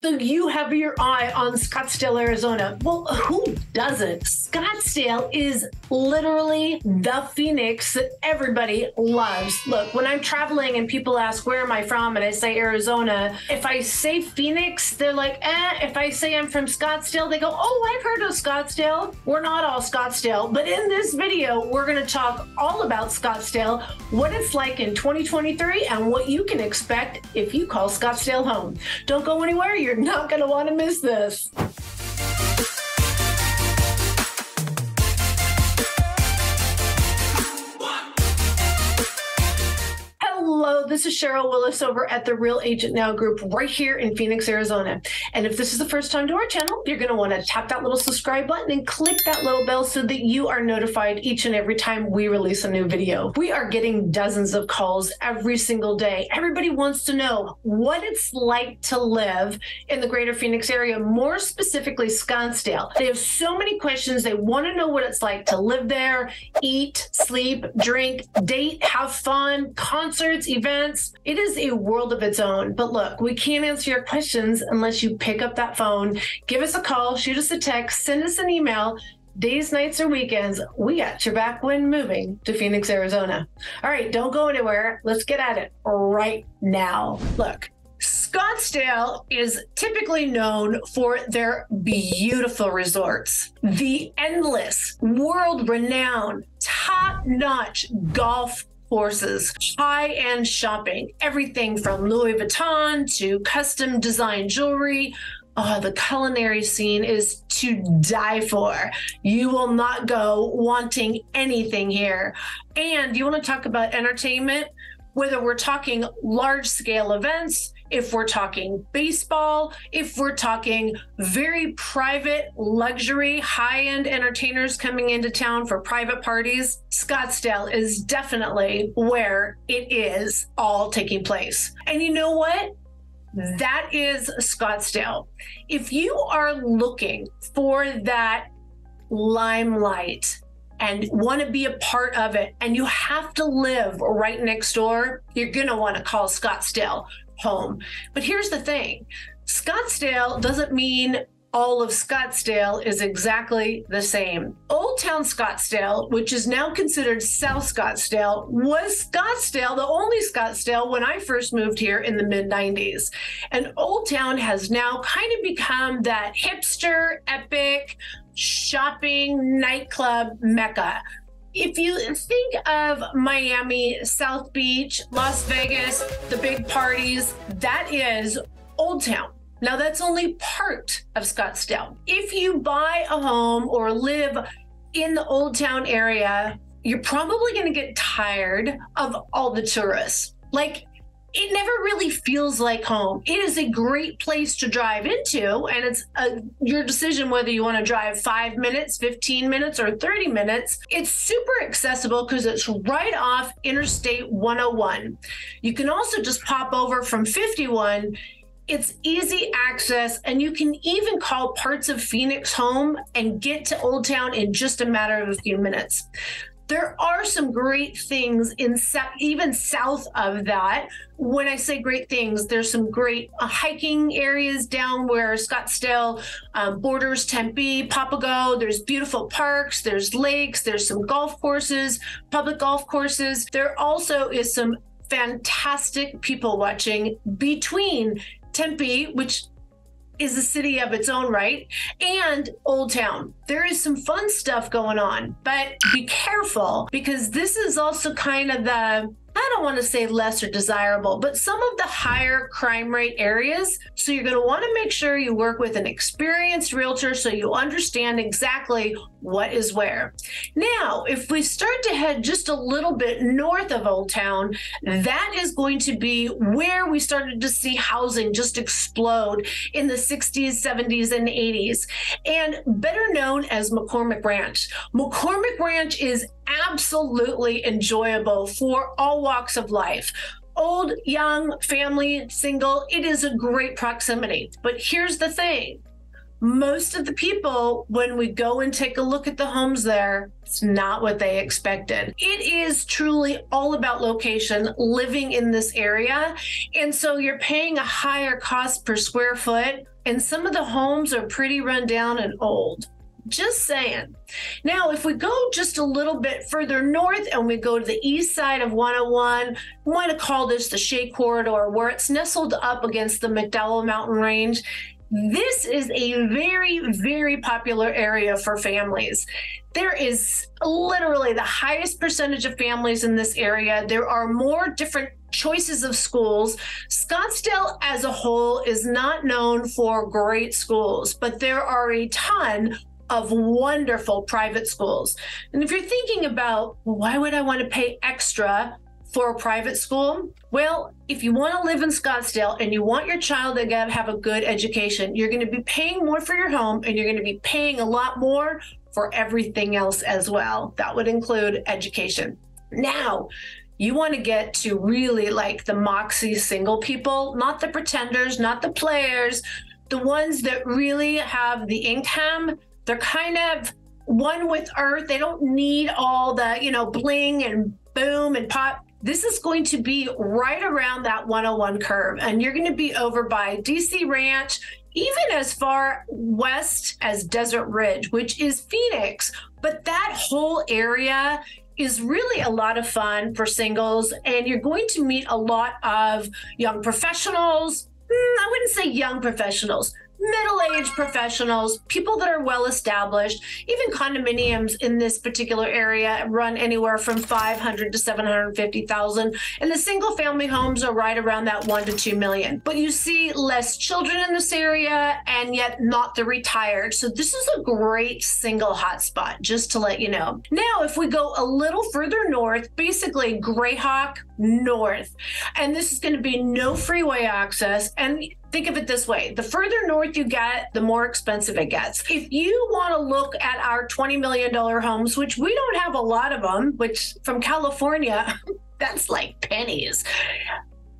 So you have your eye on Scottsdale, Arizona. Well, who doesn't? Scottsdale is literally the Phoenix that everybody loves. Look, when I'm traveling and people ask, where am I from? And I say Arizona, if I say Phoenix, they're like, eh. If I say I'm from Scottsdale, they go, oh, I've heard of Scottsdale. We're not all Scottsdale. But in this video, we're going to talk all about Scottsdale, what it's like in 2023, and what you can expect if you call Scottsdale home. Don't go anywhere. You're not going to want to miss this. Hello, this is Sheryl Willis over at the Real Agent Now group right here in Phoenix, Arizona. And if this is the first time to our channel, you're going to want to tap that little subscribe button and click that little bell so that you are notified each and every time we release a new video. We are getting dozens of calls every single day. Everybody wants to know what it's like to live in the greater Phoenix area, more specifically Scottsdale. They have so many questions. They want to know what it's like to live there, eat, sleep, drink, date, have fun, concerts, events. It is a world of its own. But look, we can't answer your questions unless you pick up that phone, give us a call, shoot us a text, send us an email. Days, nights, or weekends, we got your back when moving to Phoenix, Arizona. All right, don't go anywhere. Let's get at it right now. Look, Scottsdale is typically known for their beautiful resorts, the endless, world-renowned, top-notch golf courses, high-end shopping, everything from Louis Vuitton to custom design jewelry. Oh, the culinary scene is to die for. You will not go wanting anything here. And you want to talk about entertainment, whether we're talking large-scale events, if we're talking baseball, if we're talking very private, luxury, high-end entertainers coming into town for private parties, Scottsdale is definitely where it is all taking place. And you know what? That is Scottsdale. If you are looking for that limelight and want to be a part of it, and you have to live right next door, you're going to want to call Scottsdale home. But here's the thing. Scottsdale doesn't mean all of Scottsdale is exactly the same. Old Town Scottsdale, which is now considered South Scottsdale, was Scottsdale, the only Scottsdale, when I first moved here in the mid-90s. And Old Town has now kind of become that hipster, epic, shopping, nightclub mecca. If you think of Miami, South Beach, Las Vegas, the big parties, that is Old Town. Now, that's only part of Scottsdale. If you buy a home or live in the Old Town area, you're probably going to get tired of all the tourists. Like, it never really feels like home. It is a great place to drive into, and it's your decision whether you want to drive 5 minutes, 15 minutes, or 30 minutes. It's super accessible because it's right off Interstate 101. You can also just pop over from 51. It's easy access, and you can even call parts of Phoenix home and get to Old Town in just a matter of a few minutes. There are some great things even south of that. When I say great things, there's some great hiking areas down where Scottsdale borders Tempe, Papago. There's beautiful parks, there's lakes, there's some golf courses, public golf courses. There also is some fantastic people watching between Tempe, which is a city of its own right, and Old Town. There is some fun stuff going on, but be careful because this is also kind of the, I don't want to say lesser desirable, but some of the higher crime rate areas. So you're going to want to make sure you work with an experienced realtor so you understand exactly what is where. Now, if we start to head just a little bit north of Old Town, that is going to be where we started to see housing just explode in the 60s, 70s, and 80s, and better known as McCormick Ranch. McCormick Ranch is absolutely enjoyable for all walks of life. Old, young, family, single, it is a great proximity. But here's the thing. most of the people, when we go and take a look at the homes there, it's not what they expected. It is truly all about location, living in this area. And so you're paying a higher cost per square foot. And some of the homes are pretty run down and old. Just saying. Now, if we go just a little bit further north and we go to the east side of 101, we want to call this the Shea Corridor, where it's nestled up against the McDowell Mountain Range. This is a very, very popular area for families. There is literally the highest percentage of families in this area. There are more different choices of schools. Scottsdale as a whole is not known for great schools, but there are a ton of wonderful private schools. And if you're thinking about, why would I want to pay extra for a private school? Well, if you want to live in Scottsdale and you want your child to have a good education, you're going to be paying more for your home, and you're going to be paying a lot more for everything else as well. That would include education. Now, you want to get to really like the moxie single people, not the pretenders, not the players, the ones that really have the income. They're kind of one with earth. They don't need all the, bling and boom and pop. This is going to be right around that 101 curve, and you're going to be over by DC Ranch, even as far west as Desert Ridge, which is Phoenix. But that whole area is really a lot of fun for singles, and you're going to meet a lot of young professionals. I wouldn't say young professionals, middle-aged professionals, people that are well-established. Even condominiums in this particular area run anywhere from $500,000 to $750,000, and the single-family homes are right around that $1 to $2 million. But you see less children in this area, and yet not the retired. So this is a great single hotspot, just to let you know. Now, if we go a little further north, basically Grayhawk north, and this is going to be no freeway access. And think of it this way: the further north you get, the more expensive it gets. If you want to look at our $20 million homes, which we don't have a lot of them, which from California, that's like pennies.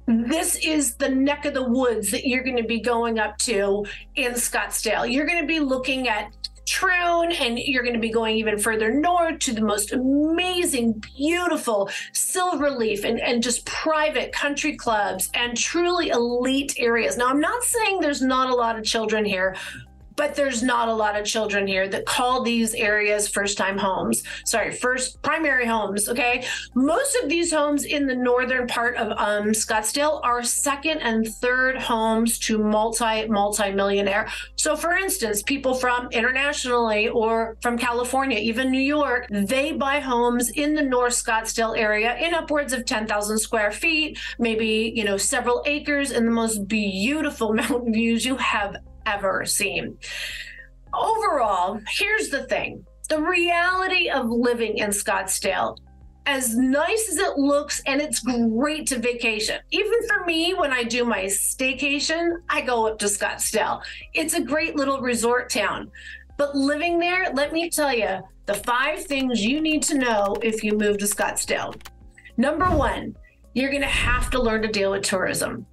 This is the neck of the woods that you're going to be going up to in Scottsdale. You're going to be looking at Troon, and you're going to be going even further north to the most amazing, beautiful Silverleaf and just private country clubs and truly elite areas. Now, I'm not saying there's not a lot of children here, but there's not a lot of children here that call these areas first-time homes. Sorry, first primary homes, okay? Most of these homes in the northern part of Scottsdale are second and third homes to multi-millionaire. So for instance, people from internationally or from California, even New York, they buy homes in the North Scottsdale area in upwards of 10,000 square feet, maybe, several acres, and the most beautiful mountain views you have ever seen. Overall, here's the thing. The reality of living in Scottsdale, as nice as it looks, and it's great to vacation. Even for me, when I do my staycation, I go up to Scottsdale. It's a great little resort town. But living there, let me tell you, the 5 things you need to know if you move to Scottsdale. Number 1, you're going to have to learn to deal with tourism.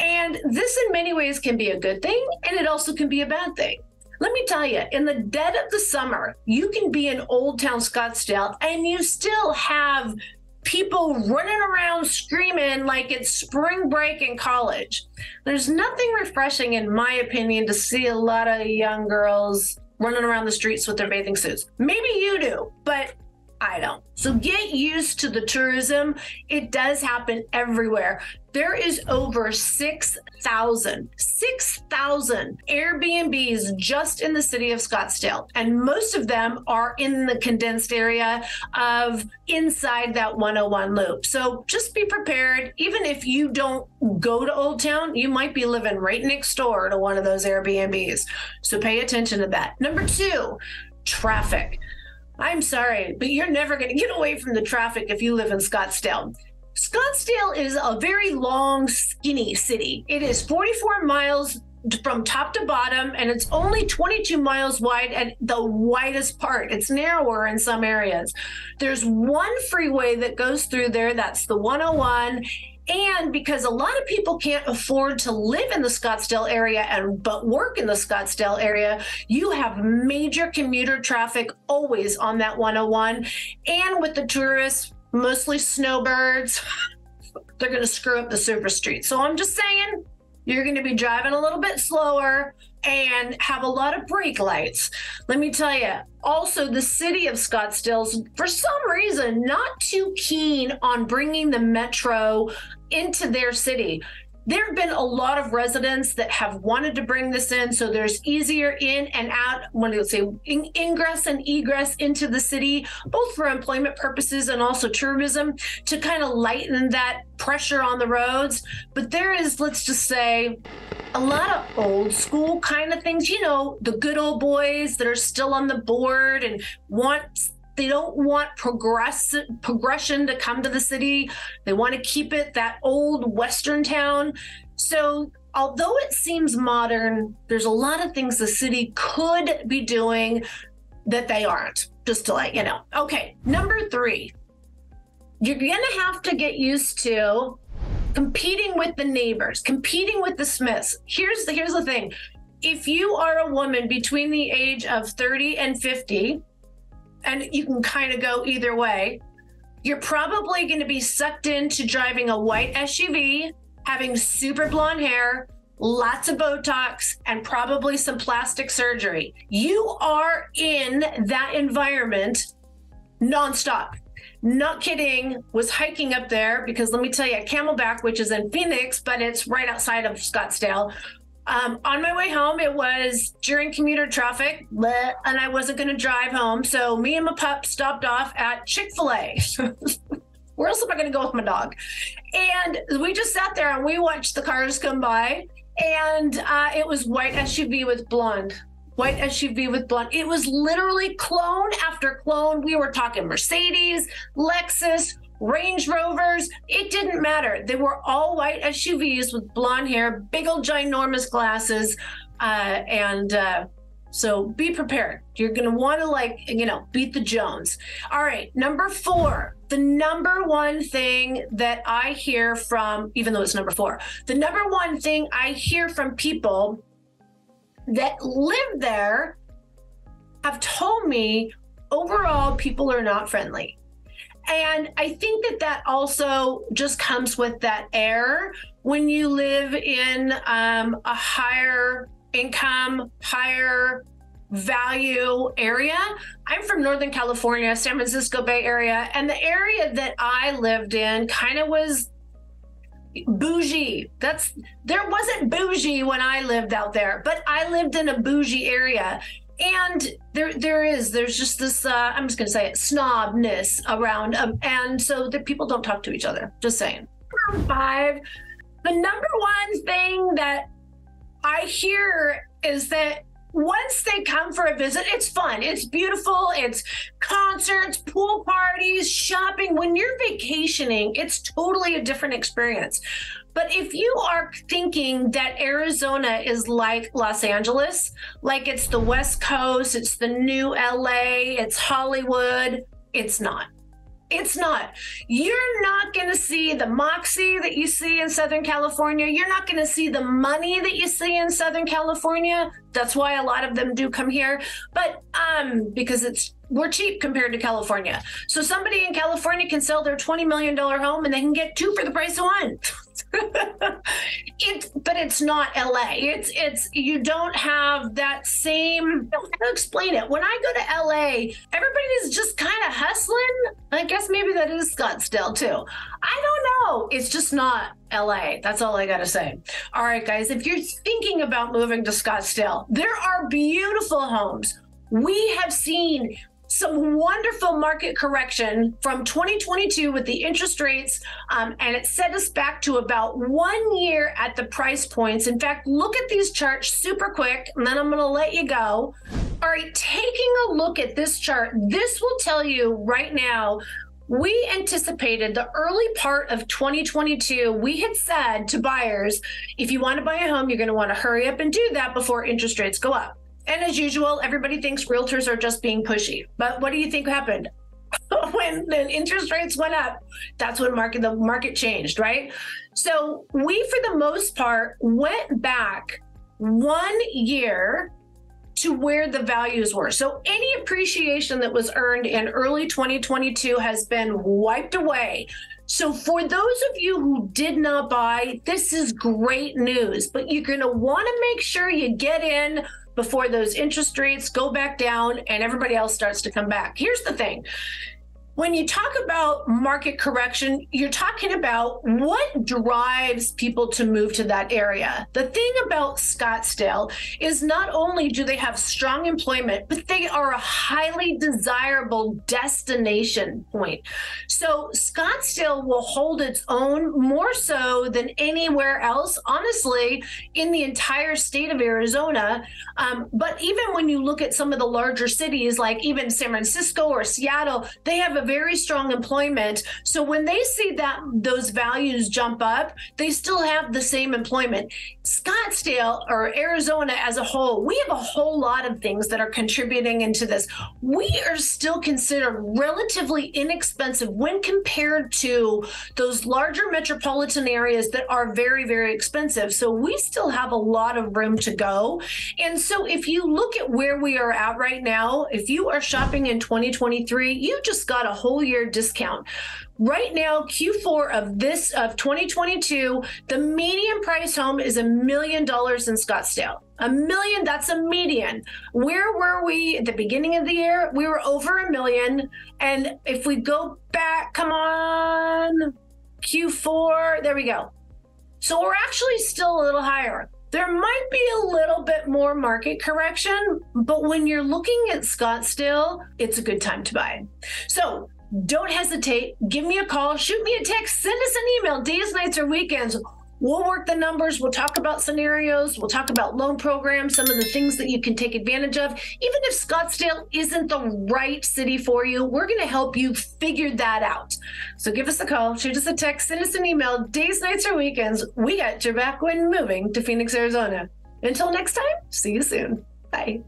And this in many ways can be a good thing, and it also can be a bad thing. Let me tell you, in the dead of the summer, you can be in Old Town Scottsdale and you still have people running around screaming like it's spring break in college. There's nothing refreshing, in my opinion, to see a lot of young girls running around the streets with their bathing suits. Maybe you do, but I don't. So get used to the tourism. It does happen everywhere. There is over 6,000 Airbnbs just in the city of Scottsdale. And most of them are in the condensed area of inside that 101 loop. So just be prepared. Even if you don't go to Old Town, you might be living right next door to one of those Airbnbs. So pay attention to that. Number 2, traffic. I'm sorry, but you're never going to get away from the traffic if you live in Scottsdale. Scottsdale is a very long, skinny city. It is 44 miles from top to bottom, and it's only 22 miles wide at the widest part. It's narrower in some areas. There's one freeway that goes through there. That's the 101. And because a lot of people can't afford to live in the Scottsdale area but work in the Scottsdale area, you have major commuter traffic always on that 101. And with the tourists, mostly snowbirds, they're going to screw up the super street. So I'm just saying, you're going to be driving a little bit slower and have a lot of brake lights. Let me tell you, also the city of Scottsdale's, for some reason, not too keen on bringing the metro into their city. There have been a lot of residents that have wanted to bring this in, so there's easier in and out, when you say ingress and egress into the city, both for employment purposes and also tourism, to kind of lighten that pressure on the roads. But there is, let's just say, a lot of old school kind of things, you know, the good old boys that are still on the board and they don't want progression to come to the city. They want to keep it that old Western town. So although it seems modern, there's a lot of things the city could be doing that they aren't, just to let you know. Okay, number 3, you're going to have to get used to competing with the neighbors, competing with the Smiths. Here's the thing. If you are a woman between the age of 30 and 50, and you can kind of go either way, you're probably going to be sucked into driving a white SUV, having super blonde hair, lots of Botox, and probably some plastic surgery. You are in that environment nonstop. Not kidding. Was hiking up there because let me tell you, Camelback, which is in Phoenix, but it's right outside of Scottsdale. On my way home, it was during commuter traffic, and I wasn't going to drive home. So me and my pup stopped off at Chick-fil-A. Where else am I going to go with my dog? And we just sat there and we watched the cars come by, and it was white SUV with blonde. White SUV with blonde. It was literally clone after clone. We were talking Mercedes, Lexus, Range Rovers. It didn't matter. They were all white SUVs with blonde hair, big old ginormous glasses. So be prepared. You're going to want to beat the Jones. All right. Number 4, the number one thing that I hear from, even though it's number 4, the number one thing I hear from people that live there have told me overall people are not friendly. And I think that also just comes with that air when you live in a higher income, higher value area. I'm from Northern California, San Francisco Bay Area, and the area that I lived in kind of was bougie. There wasn't bougie when I lived out there, but I lived in a bougie area. And there's just this, I'm just going to say it, snobness around. And so that people don't talk to each other. Just saying. Number 5, the number one thing that I hear is that once they come for a visit, it's fun. It's beautiful. It's concerts, pool parties, shopping. When you're vacationing, it's totally a different experience. But if you are thinking that Arizona is like Los Angeles, like it's the West Coast, it's the new LA, it's Hollywood, it's not. It's not. You're not going to see the moxie that you see in Southern California. You're not going to see the money that you see in Southern California. That's why a lot of them do come here. But because we're cheap compared to California. So somebody in California can sell their $20 million home and they can get 2 for the price of 1. But it's not LA. You don't have that same, how to explain it. When I go to LA, everybody's just kind of hustling. I guess maybe that is Scottsdale too. I don't know. It's just not LA. That's all I got to say. All right, guys, if you're thinking about moving to Scottsdale, there are beautiful homes. We have seen some wonderful market correction from 2022 with the interest rates, and it set us back to about 1 year at the price points. In fact, look at these charts super quick, and then I'm going to let you go. All right, taking a look at this chart, this will tell you right now, we anticipated the early part of 2022, we had said to buyers, if you want to buy a home, you're going to want to hurry up and do that before interest rates go up. And as usual, everybody thinks realtors are just being pushy. But what do you think happened? when the interest rates went up, that's when the market changed, right? So we, for the most part, went back 1 year to where the values were. So any appreciation that was earned in early 2022 has been wiped away. So for those of you who did not buy, this is great news, but you're going to want to make sure you get in before those interest rates go back down and everybody else starts to come back. Here's the thing. When you talk about market correction, you're talking about what drives people to move to that area. The thing about Scottsdale is not only do they have strong employment, but they are a highly desirable destination point. So Scottsdale will hold its own more so than anywhere else, honestly, in the entire state of Arizona. But even when you look at some of the larger cities, like even San Francisco or Seattle, they have a very strong employment. So when they see that those values jump up, they still have the same employment. Scottsdale, or Arizona as a whole, we have a whole lot of things that are contributing into this. We are still considered relatively inexpensive when compared to those larger metropolitan areas that are very, very expensive. So we still have a lot of room to go. And so if you look at where we are at right now, if you are shopping in 2023, you just got a whole year discount. Right now, Q4 of 2022, the median price home is $1 million in Scottsdale. $1 million, that's a median. Where were we at the beginning of the year? We were over $1 million. And if we go back, come on, Q4, there we go. So we're actually still a little higher. There might be a little bit more market correction, but when you're looking at Scottsdale, it's a good time to buy. So don't hesitate. Give me a call, shoot me a text, send us an email, days, nights, or weekends. We'll work the numbers. We'll talk about scenarios. We'll talk about loan programs, some of the things that you can take advantage of. Even if Scottsdale isn't the right city for you, we're going to help you figure that out. So give us a call, shoot us a text, send us an email, days, nights, or weekends. We got your back when moving to Phoenix, Arizona. Until next time, see you soon. Bye.